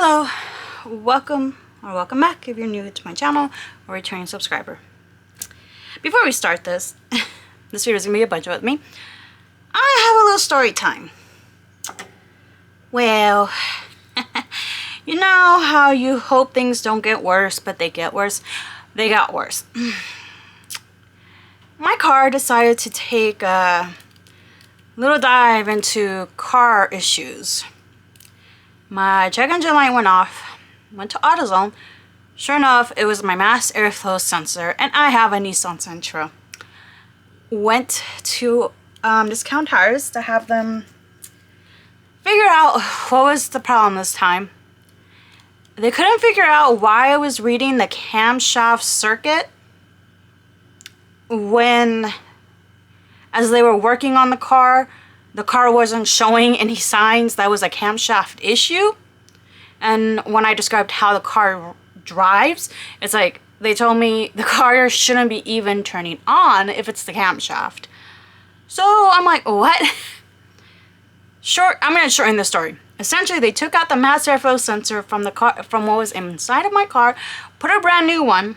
Hello, welcome back if you're new to my channel or returning subscriber. Before we start this video is gonna be a bunch with me. I have a little story time. Well, you know how you hope things don't get worse, but they get worse? They got worse. My car decided to take a little dive into car issues. My check engine light went off, went to AutoZone. Sure enough, it was my mass airflow sensor, and I have a Nissan Sentra. Went to Discount Tires to have them figure out what was the problem this time. They couldn't figure out why I was reading the camshaft circuit when, as they were working on the car wasn't showing any signs that was a camshaft issue. And when I described how the car drives, it's like they told me the car shouldn't be even turning on if it's the camshaft. So I'm like, what? I'm gonna shorten the story. Essentially, they took out the mass airflow sensor from the car, from what was inside of my car, put a brand new one,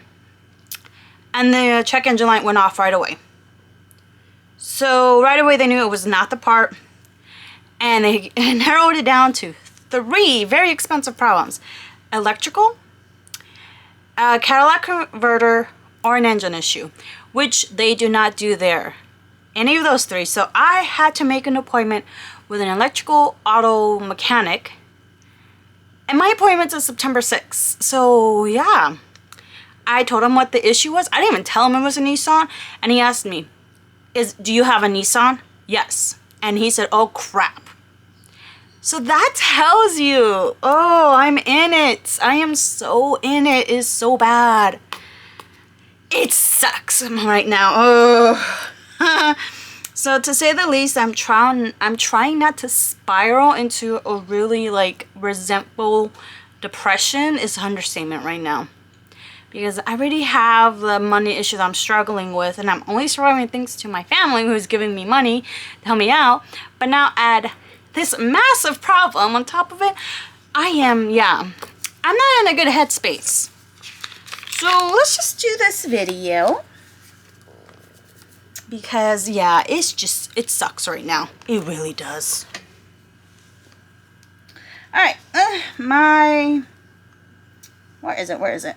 and the check engine light went off right away. So right away they knew it was not the part, and they narrowed it down to 3 very expensive problems: electrical, a catalytic converter, or an engine issue, which they do not do there. Any of those 3. So I had to make an appointment with an electrical auto mechanic, and my appointment's on September 6th. So yeah, I told him what the issue was. I didn't even tell him it was a Nissan, and he asked me, do you have a Nissan? Yes. And he said, oh crap. So that tells you, oh, I'm in it. I am so in it. It's so bad. It sucks right now. Oh. So to say the least, I'm trying not to spiral into a really resentful depression is an understatement right now. Because I already have the money issue that I'm struggling with, and I'm only surviving thanks to my family who's giving me money to help me out. But now add this massive problem on top of it, I'm not in a good headspace. So let's just do this video. Because yeah, it sucks right now. It really does. Alright, where is it?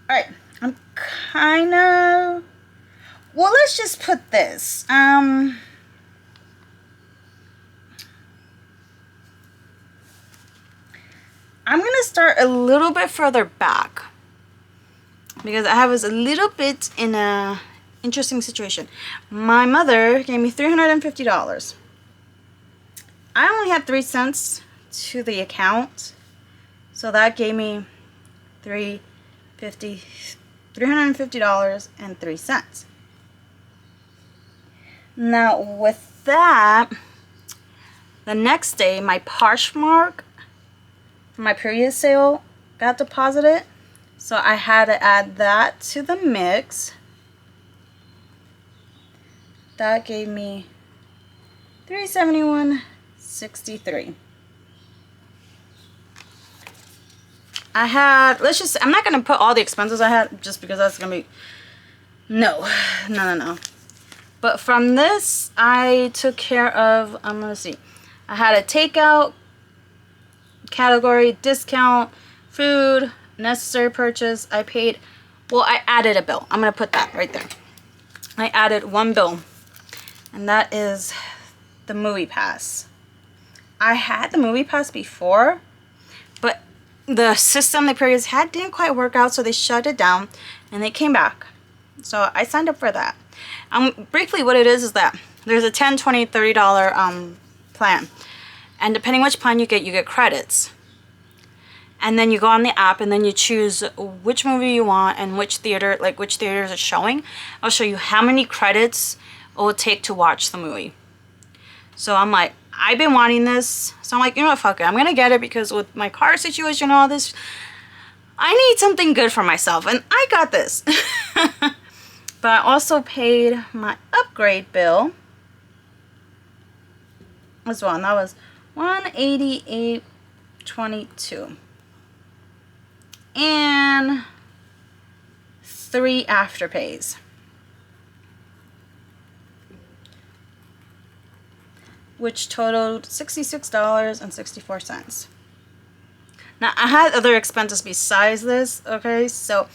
Alright, I'm kind of... Well, let's just put this. I'm going to start a little bit further back, because I was a little bit in a interesting situation. My mother gave me $350. I only had 3 cents to the account, so that gave me $350.03. Now with that, the next day my Poshmark from my previous sale got deposited, so I had to add that to the mix. That gave me $371.63. I'm not going to put all the expenses I had, just because that's going to be, no. But from this, I took care of, I'm going to see, I had a takeout category, discount, food, necessary purchase. I paid, well, I added a bill. I'm going to put that right there. I added 1 bill, and that is the movie pass. I had the movie pass before, but the system they previously had didn't quite work out, so they shut it down and they came back. So I signed up for that. Briefly, what it is that there's a $10, $20, $30 plan, and depending which plan you get credits. And then you go on the app, and then you choose which movie you want and which theater, which theaters are showing. I'll show you how many credits it will take to watch the movie. So I'm like, I've been wanting this, so I'm like, you know what, fuck it, I'm gonna get it, because with my car situation and all this, I need something good for myself, and I got this. But I also paid my upgrade bill as well, and that was $188 22. And 3 afterpays, which totaled $66.64. Now, I had other expenses besides this, okay? So,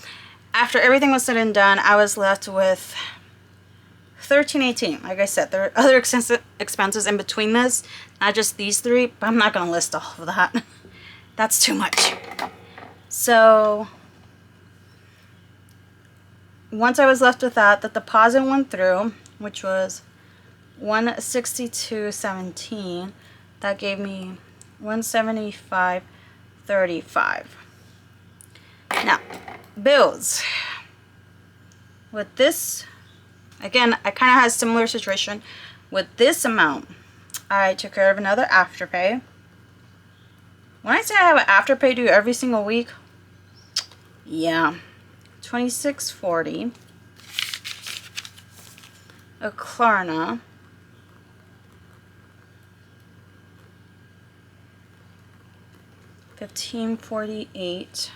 after everything was said and done, I was left with $13.18. Like I said, there are other expenses in between this, not just these 3, but I'm not going to list all of that. That's too much. So, once I was left with that, the deposit went through, which was $162.17. That gave me $175.35. Now, bills. With this, again, I kind of had a similar situation. With this amount, I took care of another afterpay. When I say I have an afterpay due every single week, yeah, $26.40. A Klarna. $15.48.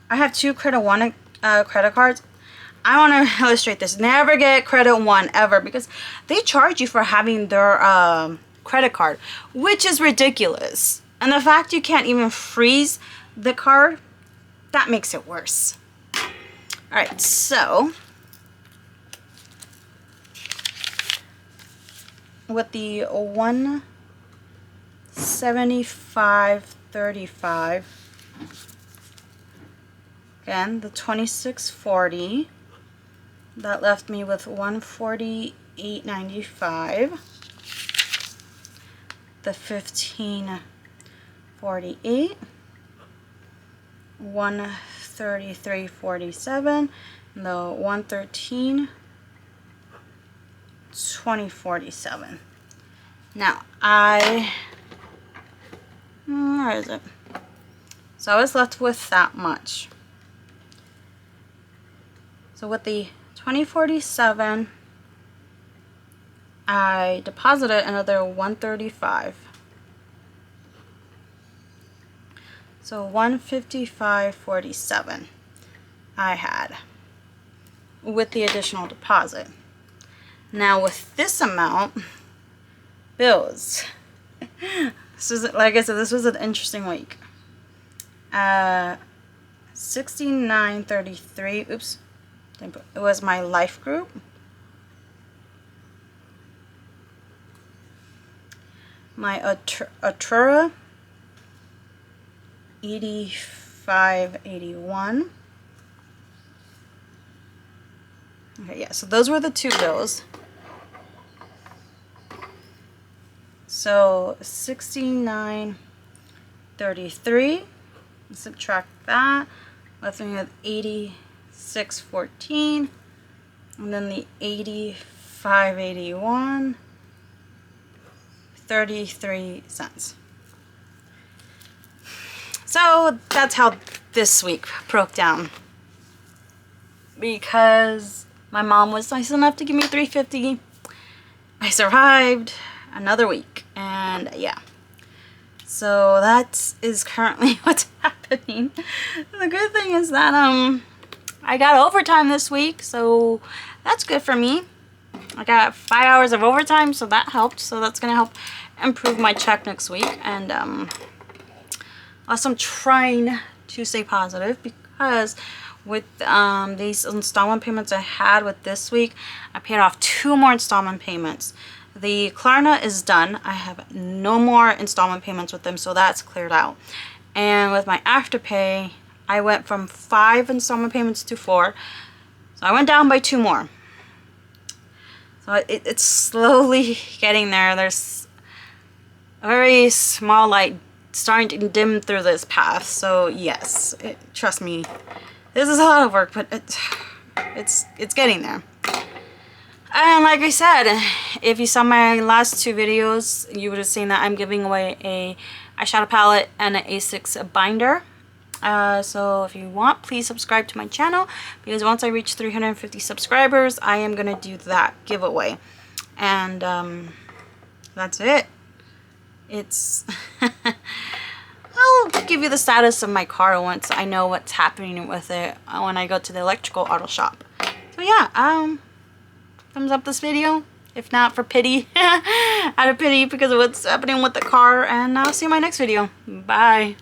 I have 2 Credit One credit cards. I want to illustrate this. Never get Credit One ever, because they charge you for having their credit card, which is ridiculous. And the fact you can't even freeze the card, that makes it worse. Alright, so with the $175.35, again, the $26.40, that left me with $148.95. The $15.48, $133.47, the $113, $20.47. Now where is it? So I was left with that much. So with the $20.47, I deposited another $135. So $155.47 I had with the additional deposit. Now with this amount, bills. This was, like I said, this was an interesting week. $69.33. Oops. It was my life group. My Atura, $85.81. Okay, yeah, so those were the 2 bills. So $69.33. Subtract that, left me with $86.14, and then the $85.81, 33 cents. So that's how this week broke down, because my mom was nice enough to give me $3.50. I survived another week, and yeah. So that is currently what's happening. The good thing is that I got overtime this week, so that's good for me. I got 5 hours of overtime, so that helped. So that's gonna help improve my check next week. And also I'm trying to stay positive, because with these installment payments I had with this week, I paid off 2 more installment payments. The Klarna is done. I have no more installment payments with them, so that's cleared out. And with my Afterpay, I went from 5 installment payments to 4. So I went down by 2 more. So it's slowly getting there. There's a very small light starting to dim through this path. So yes, trust me, this is a lot of work, but it's getting there. And like I said, if you saw my last 2 videos, you would have seen that I'm giving away a eyeshadow palette and an A6 binder. So if you want, please subscribe to my channel, because once I reach 350 subscribers, I am going to do that giveaway. And that's it. It's a I'll give you the status of my car once I know what's happening with it when I go to the electrical auto shop. So yeah, thumbs up this video. If not, for pity, out of pity because of what's happening with the car. And I'll see you in my next video. Bye.